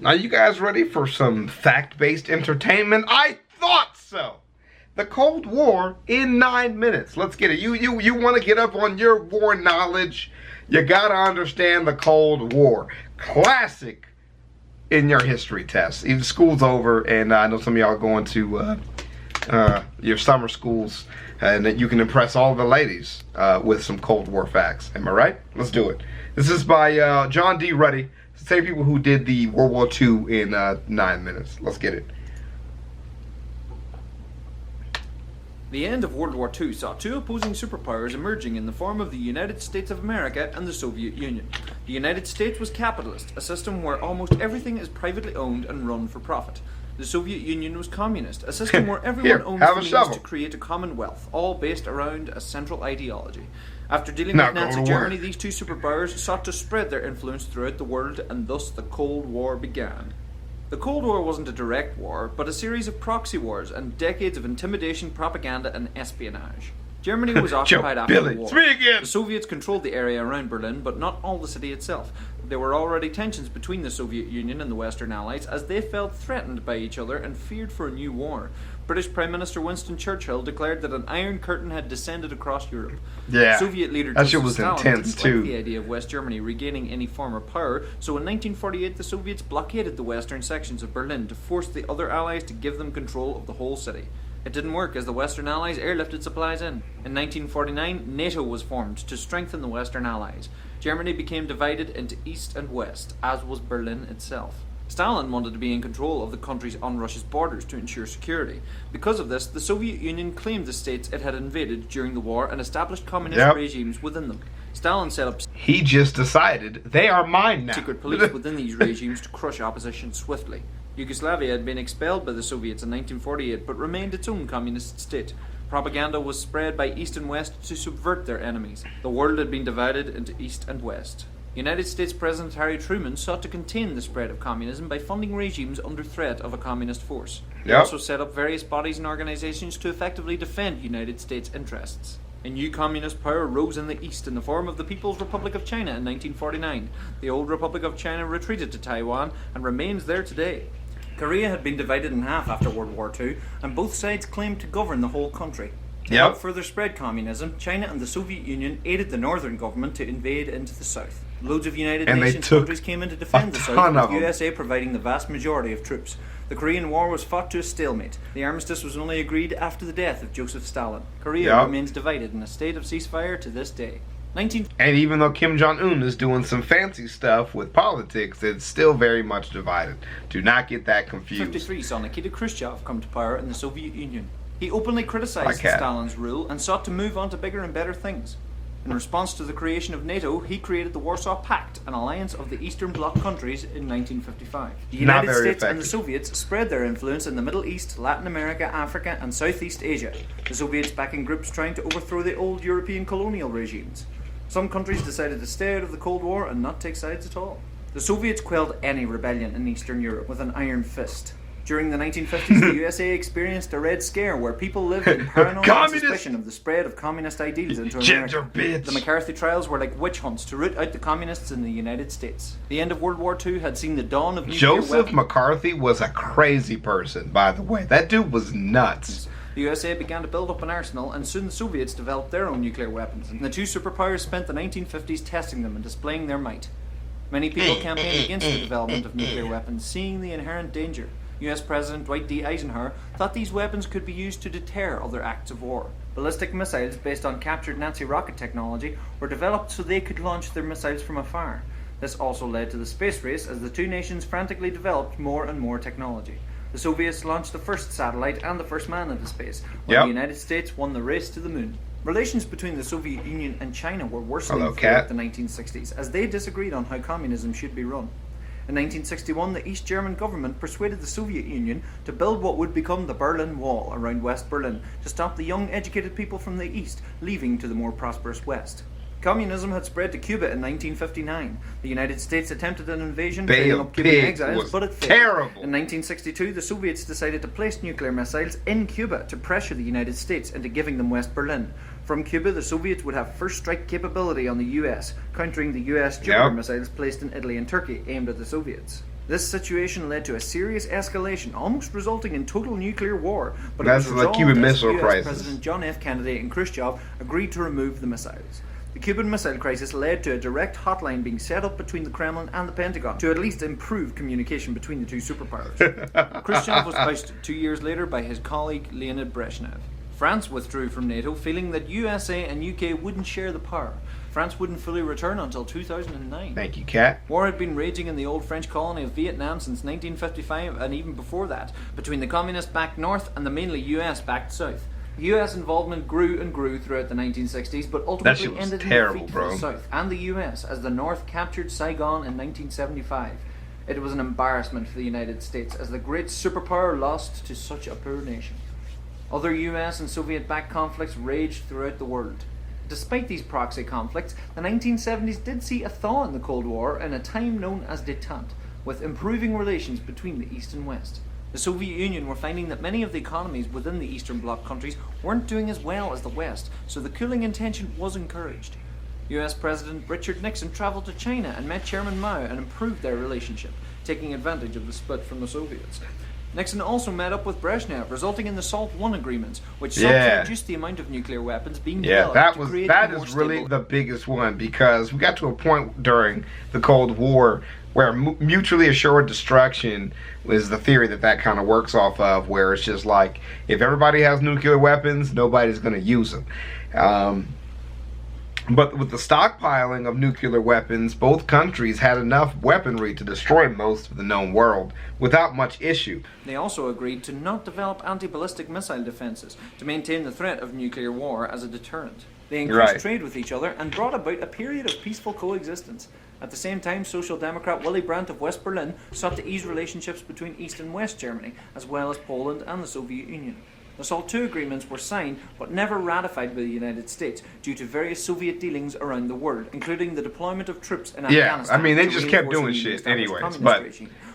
Are you guys ready for some fact-based entertainment? I thought so. The Cold War in 9 minutes. Let's get it. You want to get up on your war knowledge? You gotta understand the Cold War. Classic in your history test. Even school's over, and I know some of y'all are going to your summer schools, and that you can impress all the ladies with some Cold War facts. Am I right? Let's do it. This is by John D. Ruddy. It's the same people who did the World War II in 9 minutes. Let's get it. The end of World War II saw two opposing superpowers emerging in the form of the United States of America and the Soviet Union. The United States was capitalist, a system where almost everything is privately owned and run for profit. The Soviet Union was communist, a system where everyone owns the means to create a commonwealth, all based around a central ideology. After dealing with Nazi Germany, these two superpowers sought to spread their influence throughout the world, and thus the Cold War began. The Cold War wasn't a direct war, but a series of proxy wars and decades of intimidation, propaganda, and espionage. Germany was occupied after the war. The Soviets controlled the area around Berlin, but not all the city itself. There were already tensions between the Soviet Union and the Western Allies, as they felt threatened by each other and feared for a new war. British Prime Minister Winston Churchill declared that an Iron Curtain had descended across Europe. Yeah, Soviet leader Joseph Stalin didn't like the idea of West Germany regaining any form of power, so in 1948 the Soviets blockaded the western sections of Berlin to force the other Allies to give them control of the whole city. It didn't work, as the Western Allies airlifted supplies in. In 1949, NATO was formed to strengthen the Western Allies. Germany became divided into East and West, as was Berlin itself. Stalin wanted to be in control of the countries on Russia's borders to ensure security. Because of this, the Soviet Union claimed the states it had invaded during the war and established communist regimes within them. Stalin set up He just decided they are mine now. secret police within these regimes to crush opposition swiftly. Yugoslavia had been expelled by the Soviets in 1948 but remained its own communist state. Propaganda was spread by East and West to subvert their enemies. The world had been divided into East and West. United States President Harry Truman sought to contain the spread of communism by funding regimes under threat of a communist force. He also set up various bodies and organizations to effectively defend United States interests. A new communist power rose in the East in the form of the People's Republic of China in 1949. The old Republic of China retreated to Taiwan and remains there today. Korea had been divided in half after World War II, and both sides claimed to govern the whole country. To help further spread communism, China and the Soviet Union aided the northern government to invade into the south. Loads of United Nations countries came in to defend the south, with the USA providing the vast majority of troops. The Korean War was fought to a stalemate. The armistice was only agreed after the death of Joseph Stalin. Korea remains divided in a state of ceasefire to this day. And even though Kim Jong-un is doing some fancy stuff with politics, it's still very much divided. Do not get that confused. 1953 saw Nikita Khrushchev come to power in the Soviet Union. He openly criticized Stalin's rule and sought to move on to bigger and better things. In response to the creation of NATO, he created the Warsaw Pact, an alliance of the Eastern Bloc countries, in 1955. The United States and the Soviets spread their influence in the Middle East, Latin America, Africa, and Southeast Asia, the Soviets backing groups trying to overthrow the old European colonial regimes. Some countries decided to stay out of the Cold War and not take sides at all. The Soviets quelled any rebellion in Eastern Europe with an iron fist. During the 1950s, the USA experienced a Red Scare where people lived in paranoid suspicion of the spread of communist ideals into America. The McCarthy trials were like witch hunts to root out the communists in the United States. The end of World War II had seen the dawn of nuclear weapons. Joseph McCarthy was a crazy person, by the way. That dude was nuts. The USA began to build up an arsenal, and soon the Soviets developed their own nuclear weapons, and the two superpowers spent the 1950s testing them and displaying their might. Many people campaigned against the development of nuclear weapons, seeing the inherent danger. US President Dwight D. Eisenhower thought these weapons could be used to deter other acts of war. Ballistic missiles, based on captured Nazi rocket technology, were developed so they could launch their missiles from afar. This also led to the space race as the two nations frantically developed more and more technology. The Soviets launched the first satellite and the first man into space, while the United States won the race to the moon. Relations between the Soviet Union and China were worsening throughout the 1960s, as they disagreed on how communism should be run. In 1961, the East German government persuaded the Soviet Union to build what would become the Berlin Wall around West Berlin to stop the young, educated people from the East leaving to the more prosperous West. Communism had spread to Cuba in 1959. The United States attempted an invasion, bringing up Cuban exiles, but it failed. In 1962, the Soviets decided to place nuclear missiles in Cuba to pressure the United States into giving them West Berlin. From Cuba, the Soviets would have first strike capability on the US, countering the US Jupiter missiles placed in Italy and Turkey, aimed at the Soviets. This situation led to a serious escalation, almost resulting in total nuclear war. But That's it was the Cuban resolved as Missile US Crisis. President John F. Kennedy and Khrushchev agreed to remove the missiles. The Cuban Missile Crisis led to a direct hotline being set up between the Kremlin and the Pentagon to at least improve communication between the two superpowers. Khrushchev was ousted 2 years later by his colleague Leonid Brezhnev. France withdrew from NATO, feeling that USA and UK wouldn't share the power. France wouldn't fully return until 2009. Thank you, Kat. War had been raging in the old French colony of Vietnam since 1955, and even before that, between the communist-backed North and the mainly US-backed South. US involvement grew and grew throughout the 1960s, but ultimately ended in defeat for the South and the US as the North captured Saigon in 1975. It was an embarrassment for the United States as the great superpower lost to such a poor nation. Other US and Soviet-backed conflicts raged throughout the world. Despite these proxy conflicts, the 1970s did see a thaw in the Cold War in a time known as détente, with improving relations between the East and West. The Soviet Union were finding that many of the economies within the Eastern Bloc countries weren't doing as well as the West, so the cooling intention was encouraged. US President Richard Nixon travelled to China and met Chairman Mao and improved their relationship, taking advantage of the split from the Soviets. Nixon also met up with Brezhnev, resulting in the SALT I agreements, which sought to reduce the amount of nuclear weapons being developed that is really the biggest one, because we got to a point during the Cold War where mutually assured destruction is the theory that kind of works off of, where it's just like, if everybody has nuclear weapons, nobody's going to use them. But with the stockpiling of nuclear weapons, both countries had enough weaponry to destroy most of the known world without much issue. They also agreed to not develop anti-ballistic missile defenses to maintain the threat of nuclear war as a deterrent. They increased trade with each other and brought about a period of peaceful coexistence. At the same time, Social Democrat Willy Brandt of West Berlin sought to ease relationships between East and West Germany, as well as Poland and the Soviet Union. The SALT II agreements were signed but never ratified by the United States due to various Soviet dealings around the world, including the deployment of troops in Afghanistan. I mean, they just kept doing shit anyways, but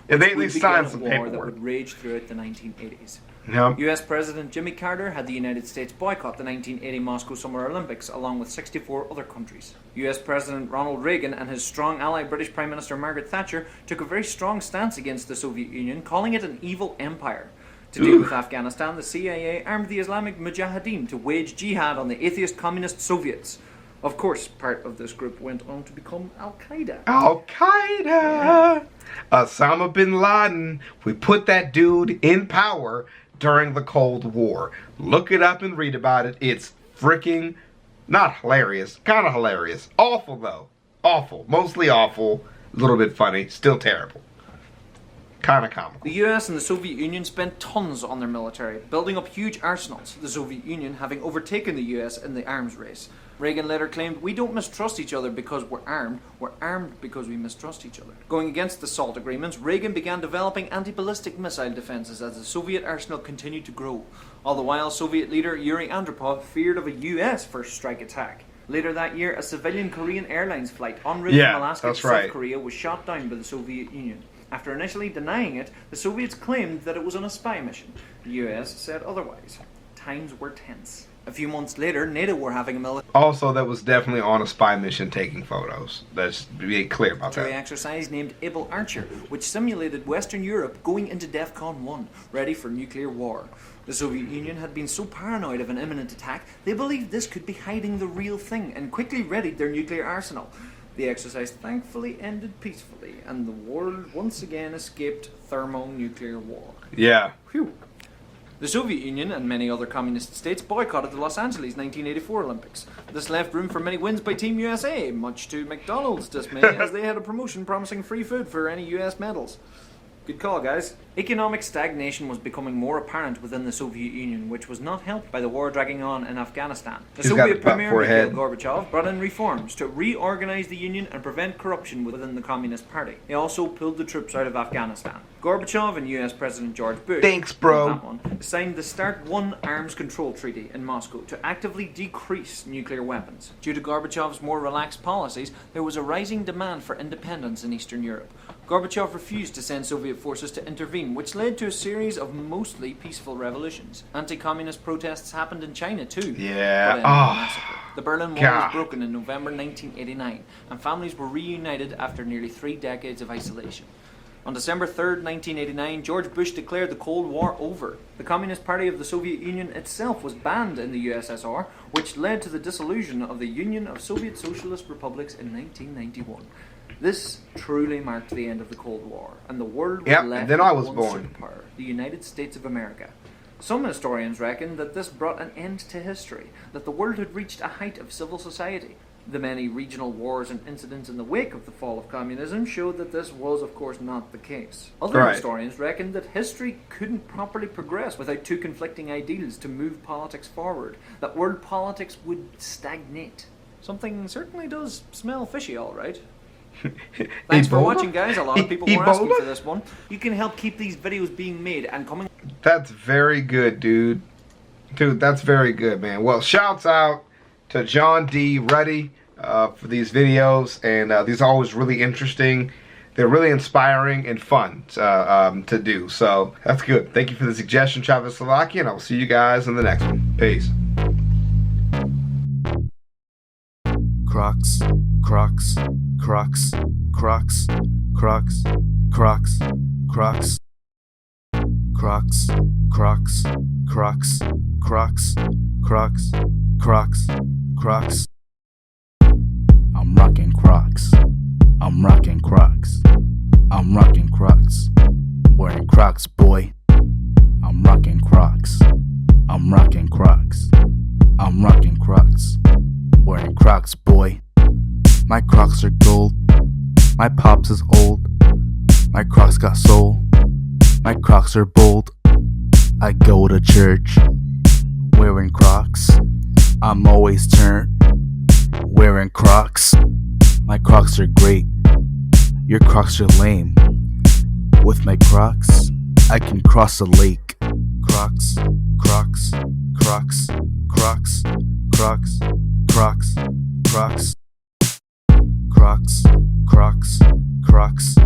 they at least signed some paperwork. That would rage throughout the 1980s. Yeah. US President Jimmy Carter had the United States boycott the 1980 Moscow Summer Olympics along with 64 other countries. US President Ronald Reagan and his strong ally British Prime Minister Margaret Thatcher took a very strong stance against the Soviet Union, calling it an evil empire. To deal with Afghanistan, the CIA armed the Islamic Mujahideen to wage jihad on the atheist communist Soviets. Of course, part of this group went on to become Al-Qaeda. Al-Qaeda! Yeah. Osama bin Laden. We put that dude in power during the Cold War. Look it up and read about it. It's freaking not hilarious. Kind of hilarious. Awful, though. Awful. Mostly awful. A little bit funny. Still terrible. Kind of comical. The US and the Soviet Union spent tons on their military, building up huge arsenals, the Soviet Union having overtaken the US in the arms race. Reagan later claimed, "We don't mistrust each other because we're armed because we mistrust each other." Going against the SALT agreements, Reagan began developing anti-ballistic missile defenses as the Soviet arsenal continued to grow. All the while, Soviet leader Yuri Andropov feared of a US first strike attack. Later that year, a civilian Korean Airlines flight en route from Alaska to South Korea was shot down by the Soviet Union. After initially denying it, the Soviets claimed that it was on a spy mission. The US said otherwise. Times were tense. A few months later, NATO were having a military that was definitely on a spy mission taking photos. Let's be clear about that. Exercise named Able Archer, which simulated Western Europe going into DEFCON 1, ready for nuclear war. The Soviet Union had been so paranoid of an imminent attack, they believed this could be hiding the real thing and quickly readied their nuclear arsenal. The exercise thankfully ended peacefully, and the world once again escaped thermonuclear war. Yeah. Phew. The Soviet Union and many other communist states boycotted the Los Angeles 1984 Olympics. This left room for many wins by Team USA, much to McDonald's dismay, as they had a promotion promising free food for any US medals. Good call, guys. Economic stagnation was becoming more apparent within the Soviet Union, which was not helped by the war dragging on in Afghanistan. The Soviet Premier Mikhail Gorbachev brought in reforms to reorganize the Union and prevent corruption within the Communist Party. He also pulled the troops out of Afghanistan. Gorbachev and US President George Bush signed the START I Arms Control Treaty in Moscow to actively decrease nuclear weapons. Due to Gorbachev's more relaxed policies, there was a rising demand for independence in Eastern Europe. Gorbachev refused to send Soviet forces to intervene, which led to a series of mostly peaceful revolutions. Anti-communist protests happened in China too. Yeah. The Berlin Wall was broken in November 1989, and families were reunited after nearly 3 decades of isolation. On December 3rd, 1989, George Bush declared the Cold War over. The Communist Party of the Soviet Union itself was banned in the USSR, which led to the dissolution of the Union of Soviet Socialist Republics in 1991. This truly marked the end of the Cold War, and the world was left then I with was one born. superpower, the United States of America. Some historians reckon that this brought an end to history, that the world had reached a height of civil society. The many regional wars and incidents in the wake of the fall of communism showed that this was, of course, not the case. Other historians reckon that history couldn't properly progress without two conflicting ideals to move politics forward, that world politics would stagnate. Something certainly does smell fishy, all right. Thanks for watching, guys. A lot of people were asking for this one. You can help keep these videos being made and coming. That's very good, dude. Dude, that's very good, man. Well, shouts out to John D. Ruddy for these videos, and these are always really interesting. They're really inspiring and fun to do. So that's good. Thank you for the suggestion, ChavezzSlovakia, and I will see you guys in the next one. Peace. Crocs, Crocs, Crocs, Crocs, Crocs, Crocs, Crocs, Crocs, Crocs, Crocs, Crocs, Crocs, Crocs, Crocs. I'm rocking Crocs. I'm rocking Crocs. I'm rocking Crocs. Wearing Crocs, boy. I'm rocking Crocs. I'm rocking Crocs. I'm rocking Crocs. Wearing Crocs, boy. My Crocs are gold. My pops is old. My Crocs got soul. My Crocs are bold. I go to church wearing Crocs. I'm always turned wearing Crocs. My Crocs are great. Your Crocs are lame. With my Crocs, I can cross a lake. Crocs, Crocs, Crocs, Crocs, Crocs, Crocs, Crocs, Crocs, Crocs, Crocs.